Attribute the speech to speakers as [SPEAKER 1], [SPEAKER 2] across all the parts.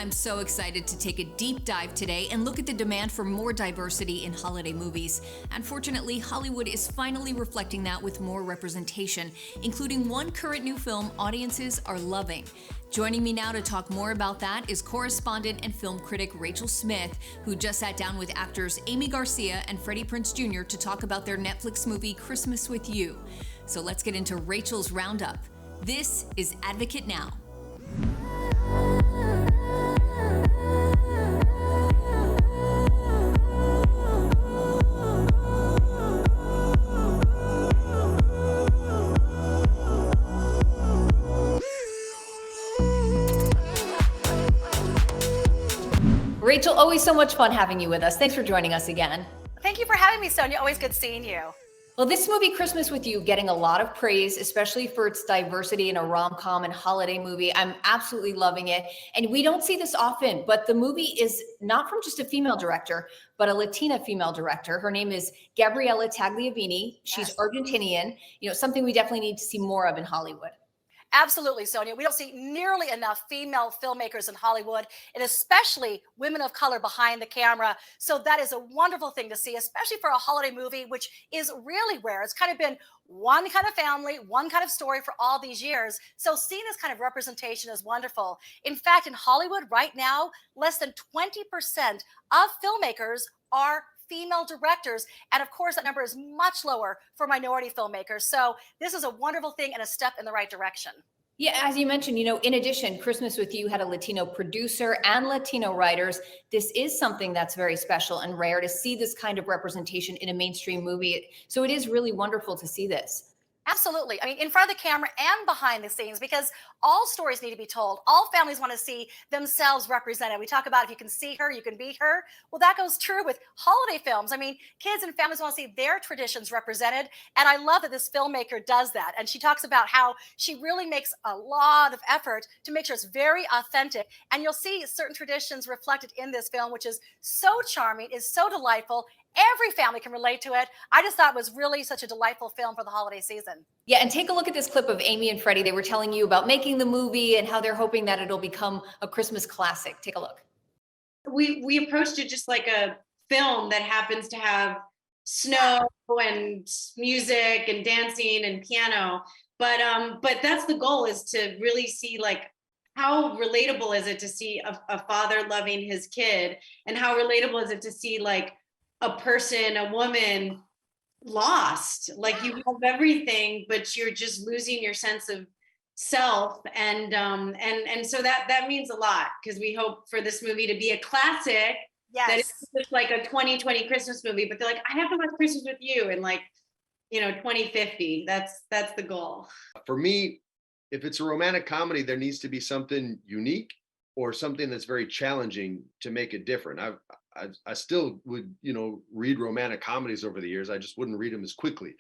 [SPEAKER 1] I'm so excited to take a deep dive today and look at the demand for more diversity in holiday movies. Unfortunately, Hollywood is finally reflecting that with more representation, including one current new film audiences are loving. Joining me now to talk more about that is correspondent and film critic Rachel Smith, who just sat down with actors Aimee Garcia and Freddie Prinze Jr. to talk about their Netflix movie Christmas with You. So let's get into Rachel's roundup. This is Advocate Now. Rachel, always so much fun having you with us. Thanks for joining us again.
[SPEAKER 2] Thank you for having me, Sonia. Always good seeing you.
[SPEAKER 1] Well, this movie, Christmas with You, getting a lot of praise, especially for its diversity in a rom-com and holiday movie. I'm absolutely loving it. And we don't see this often, but the movie is not from just a female director, but a Latina female director. Her name is Gabriela Tagliavini. She's
[SPEAKER 2] Yes.
[SPEAKER 1] Argentinian, something we definitely need to see more of in Hollywood.
[SPEAKER 2] Absolutely, Sonia. We don't see nearly enough female filmmakers in Hollywood, and especially women of color behind the camera. So that is a wonderful thing to see, especially for a holiday movie, which is really rare. It's kind of been one kind of family, one kind of story for all these years. So seeing this kind of representation is wonderful. In fact, in Hollywood right now, less than 20% of filmmakers are female directors. And of course, that number is much lower for minority filmmakers. So this is a wonderful thing and a step in the right direction.
[SPEAKER 1] Yeah, as you mentioned, in addition, Christmas with You had a Latino producer and Latino writers. This is something that's very special and rare to see this kind of representation in a mainstream movie. So it is really wonderful to see this.
[SPEAKER 2] Absolutely. I mean, in front of the camera and behind the scenes, because all stories need to be told. All families want to see themselves represented. We talk about if you can see her, you can be her. Well, that goes true with holiday films. I mean, kids and families want to see their traditions represented. And I love that this filmmaker does that. And she talks about how she really makes a lot of effort to make sure it's very authentic. And you'll see certain traditions reflected in this film, which is so charming, is so delightful. Every family can relate to it. I just thought it was really such a delightful film for the holiday season.
[SPEAKER 1] Yeah, and take a look at this clip of Aimee and Freddie. They were telling you about making the movie and how they're hoping that it'll become a Christmas classic. Take a look.
[SPEAKER 3] We approached it just like a film that happens to have snow and music and dancing and piano. But that's the goal, is to really see like how relatable is it to see a father loving his kid, and how relatable is it to see like a person, a woman lost, like you have everything, but you're just losing your sense of self. And so that means a lot, because we hope for this movie to be a classic.
[SPEAKER 2] Yes.
[SPEAKER 3] That is just like a 2020 Christmas movie, but they're like, I have to watch Christmas with You in 2050. That's the goal.
[SPEAKER 4] For me, if it's a romantic comedy, there needs to be something unique or something that's very challenging to make it different. I still would, read romantic comedies over the years. I just wouldn't read them as quickly.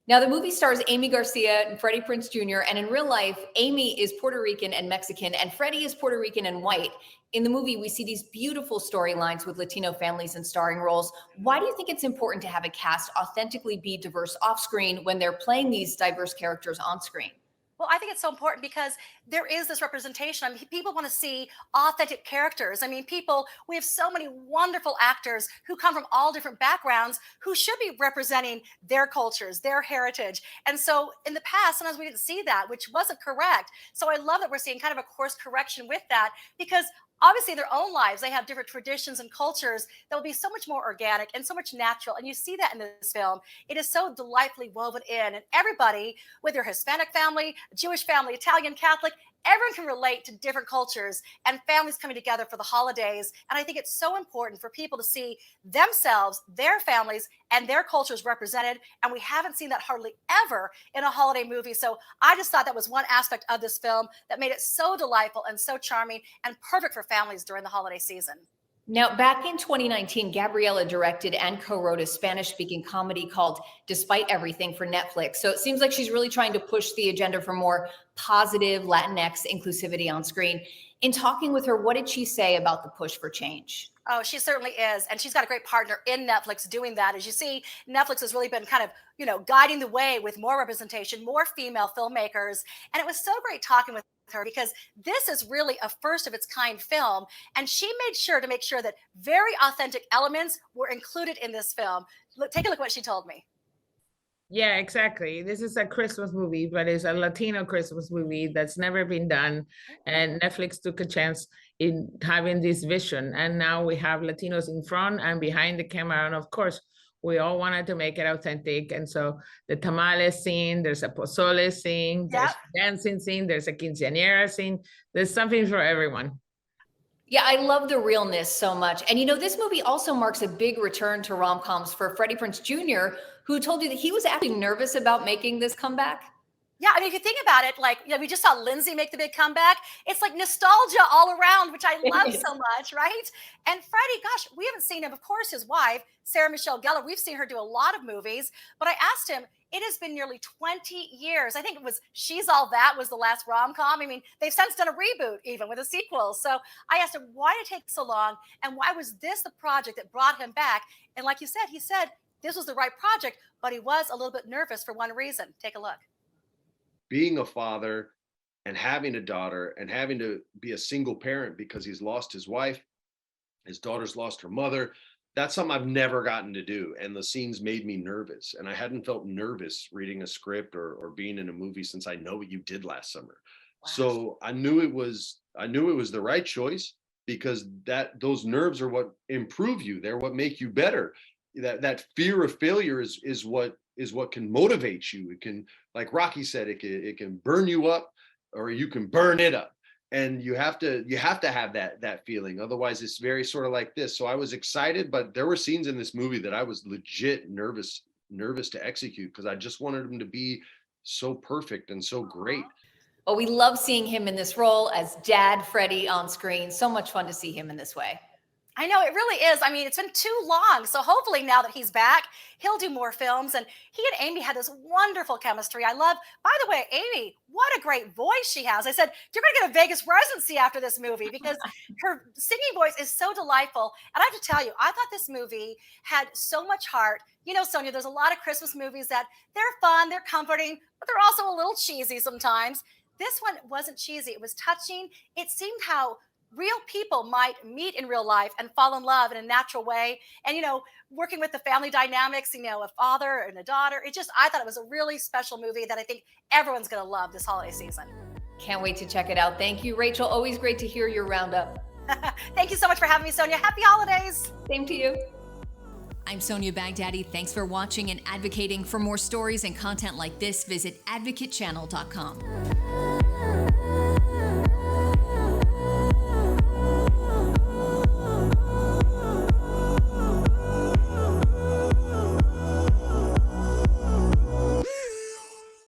[SPEAKER 1] Now, the movie stars Aimee Garcia and Freddie Prinze Jr., and in real life, Aimee is Puerto Rican and Mexican, and Freddie is Puerto Rican and white. In the movie, we see these beautiful storylines with Latino families and starring roles. Why do you think it's important to have a cast authentically be diverse off screen when they're playing these diverse characters on screen?
[SPEAKER 2] Well, I think it's so important because there is this representation. I mean, people want to see authentic characters. I mean, we have so many wonderful actors who come from all different backgrounds who should be representing their cultures, their heritage. And so in the past, sometimes we didn't see that, which wasn't correct. So I love that we're seeing kind of a course correction with that, because obviously in their own lives, they have different traditions and cultures that will be so much more organic and so much natural. And you see that in this film. It is so delightfully woven in. And everybody, whether you're Hispanic family, Jewish family, Italian, Catholic, everyone can relate to different cultures and families coming together for the holidays. And I think it's so important for people to see themselves, their families, and their cultures represented. And we haven't seen that hardly ever in a holiday movie. So I just thought that was one aspect of this film that made it so delightful and so charming and perfect for families during the holiday season.
[SPEAKER 1] Now, back in 2019, Gabriela directed and co-wrote a Spanish-speaking comedy called Despite Everything for Netflix. So it seems like she's really trying to push the agenda for more positive Latinx inclusivity on screen. In talking with her, what did she say about the push for change?
[SPEAKER 2] Oh, she certainly is. And she's got a great partner in Netflix doing that. As you see, Netflix has really been kind of, guiding the way with more representation, more female filmmakers. And it was so great talking with her, because this is really a first of its kind film. And she made sure to make sure that very authentic elements were included in this film. Take a look at what she told me.
[SPEAKER 5] Yeah, exactly. This is a Christmas movie, but it's a Latino Christmas movie that's never been done. And Netflix took a chance in having this vision. And now we have Latinos in front and behind the camera. And of course, we all wanted to make it authentic. And so the tamales scene, there's a pozole scene, there's a dancing scene, there's a quinceañera scene. There's something for everyone.
[SPEAKER 1] Yeah, I love the realness so much. And this movie also marks a big return to rom-coms for Freddie Prinze Jr., who told you that he was actually nervous about making this comeback.
[SPEAKER 2] Yeah, I mean, if you think about it, like, we just saw Lindsay make the big comeback. It's like nostalgia all around, which I love so much, right? And Freddie, gosh, we haven't seen him. Of course, his wife, Sarah Michelle Gellar, we've seen her do a lot of movies. But I asked him, it has been nearly 20 years. I think it was She's All That was the last rom-com. I mean, they've since done a reboot even with a sequel. So I asked him, why did it take so long? And why was this the project that brought him back? And like you said, he said this was the right project, but he was a little bit nervous for one reason. Take a look.
[SPEAKER 4] Being a father and having a daughter and having to be a single parent because he's lost his wife, his daughter's lost her mother. That's something I've never gotten to do. And the scenes made me nervous. And I hadn't felt nervous reading a script or being in a movie since I Know What You Did Last Summer. Wow. So I knew it was the right choice, because those nerves are what improve you. They're what make you better. That fear of failure is what can motivate you. It can, like Rocky said, it can burn you up, or you can burn it up. And you have to have that feeling. Otherwise, it's very sort of like this. So I was excited, but there were scenes in this movie that I was legit nervous to execute, because I just wanted him to be so perfect and so great.
[SPEAKER 1] Oh, we love seeing him in this role as Dad Freddie on screen. So much fun to see him in this way.
[SPEAKER 2] I know, it really is. I mean, it's been too long. So hopefully now that he's back, he'll do more films. And he and Amy had this wonderful chemistry. I love, by the way, Amy, what a great voice she has. I said, you're going to get a Vegas residency after this movie, because her singing voice is so delightful. And I have to tell you, I thought this movie had so much heart. Sonia, there's a lot of Christmas movies that they're fun, they're comforting, but they're also a little cheesy sometimes. This one wasn't cheesy. It was touching. It seemed how real people might meet in real life and fall in love in a natural way. And, working with the family dynamics, a father and a daughter, I thought it was a really special movie that I think everyone's going to love this holiday season.
[SPEAKER 1] Can't wait to check it out. Thank you, Rachel. Always great to hear your roundup.
[SPEAKER 2] Thank you so much for having me, Sonia. Happy holidays.
[SPEAKER 1] Same to you. I'm Sonia Baghdadi. Thanks for watching and advocating. For more stories and content like this, visit advocatechannel.com.